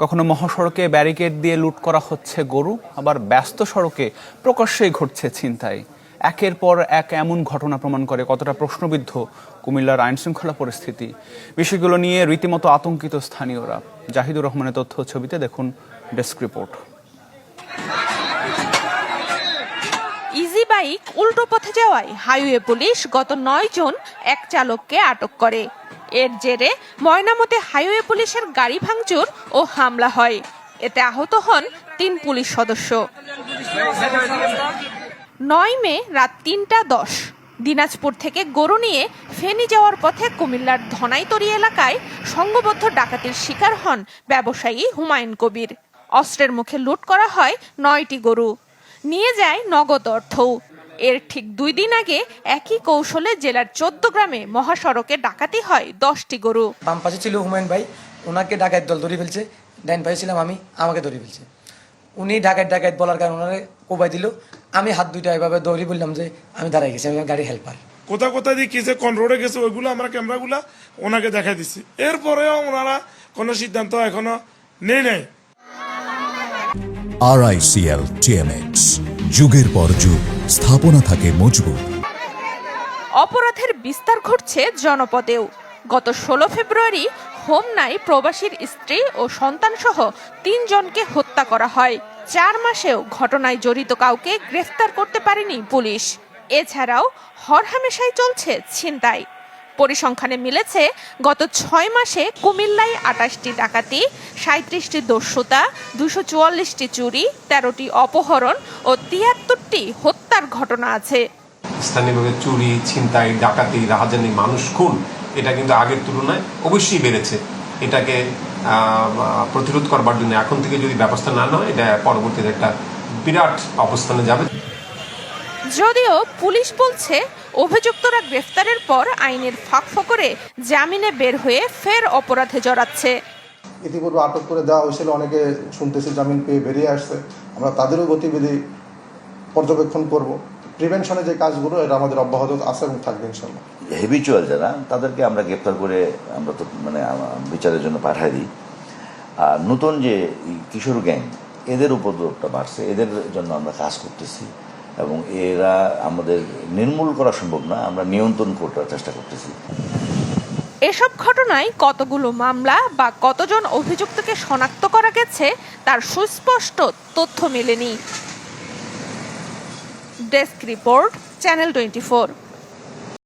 কখনো মহাসড়কে ব্যারিকেড দিয়ে লুট করা হচ্ছে গরু, আবার ব্যস্ত সড়কে প্রকাশ্যেই ঘটছে ছিনতাই। একের পর এক এমন ঘটনা প্রমাণ করে কতটা প্রশ্নবিদ্ধ কুমিল্লার আইনশৃঙ্খলা পরিস্থিতি। বিষয়গুলো নিয়ে রীতিমতো আতঙ্কিত স্থানীয়রা। জাহিদুর রহমানের তথ্য ছবিতে দেখুন ডেস্ক রিপোর্ট। ইজি বাইক উল্টো পথে যাওয়ায় হাইওয়ে পুলিশ গত 9 জুন এক চালককে আটক করে। এর জেরে ময়নামতি হাইওয়ে পুলিশের গাড়ি ভাঙচুর ও হামলা হয়। এতে আহত হন 3 পুলিশ সদস্য। 9 মে রাত 3:10 দিনাজপুর থেকে গরু নিয়ে ফেনী যাওয়ার পথে কুমিল্লার ধনাইতরি এলাকায় সংঘবদ্ধ ডাকাতির শিকার হন ব্যবসায়ী হুমায়ুন কবির। অস্ত্রের মুখে লুট করা হয় 9টি গরু, নিয়ে যায় নগদ অর্থও। এর ঠিক 2 দিন আগে একই কৌশলে জেলার 14 গ্রামে মহাসড়কে ডাকাতি হয় 10টি গরু। বাম পাশে ছিল হুমায়ুন ভাই, ওনাকে ডাকাত দল ধরে ফেলছে। ডাইন পাশে ছিলাম আমি, আমাকে ধরে ফেলছে। উনি ডাকাত বলার কারণে ওনারে কোবাই দিল। আমি হাত দুইটা এভাবে দৌড়ি বললাম যে আমি দাঁড়াই গেছি, আমি গাড়ি হেল্পার। কোথায় দিয়ে কিসে কোন রোডে গেছে ওইগুলো আমরা ক্যামেরাগুলা ওনাকে দেখাই দিচ্ছি। এরপরেও ওনারা কোনো সিদ্ধান্ত এখনো নেই। RICL TMX, যুগের পর যুগ স্থাপনা থাকে মজবুত। অপরাধের বিস্তার ঘটছে জনপদেও। গত 16 ফেব্রুয়ারি হোমনায় প্রবাসীর স্ত্রী ও সন্তানসহ 3 জনকে হত্যা করা হয়। 4 মাসেও ঘটনায় জড়িত কাউকে গ্রেফতার করতে পারেনি পুলিশ। এছাড়াও হরহামেশাই চলছে ছিনতাই। পরিসংখ্যানে মিলেছে গত 6 মাসে কুমিল্লায় 28টি ডাকাতি, 37টি দস্যুতা, 244টি চুরি, 13টি অপহরণ ও 73টি হত্যার ঘটনা আছে। স্থানীয়ভাবে চুরি, ছিনতাই, ডাকাতি, রাহাজানি, মানুষ খুন এটা কিন্তু আগের তুলনায় অবশ্যই বেড়েছে। এটাকে প্রতিরোধ করবার জন্য এখন থেকে যদি ব্যবস্থা না নেয়, এটা পরবর্তীতে একটা বিরাট অবস্থানে যাবে। যদিও পুলিশ বলছে অভিযুক্তরা গ্রেফতারের পর আইনের ফাঁকফোকরে জামিনে বের হয়ে ফের অপরাধে জড়াচ্ছে। ইতিপূর্বে আটক করে দেওয়া হয়েছিল, অনেকে শুনতেছি জামিন পেয়ে বেরিয়ে আসছে। আমরা তাদেরও গতিবিধি পর্যবেক্ষণ করব। প্রিভেনশনে যে কাজগুলো এটা আমাদের অব্যাহত আছে এবং থাকবে ইনশাআল্লাহ। হেবিচুয়াল যারা তাদেরকে আমরা গ্রেপ্তার করে আমরা তো বিচারের জন্য পাঠাই দিই। আর নতুন যে কিশোর গ্যাং, এদের উপদ্রবটা বাড়ছে, এদের জন্য আমরা কাজ করতেছি এবং এরা আমাদের নির্মূল করা সম্ভব না, আমরা নিয়ন্ত্রণ করার চেষ্টা করতেছি। এসব ঘটনায় কতগুলো মামলা বা কতজন অভিযুক্তকে শনাক্ত করা গেছে তার সুস্পষ্ট তথ্য মেলেনি। Desk report, channel 24।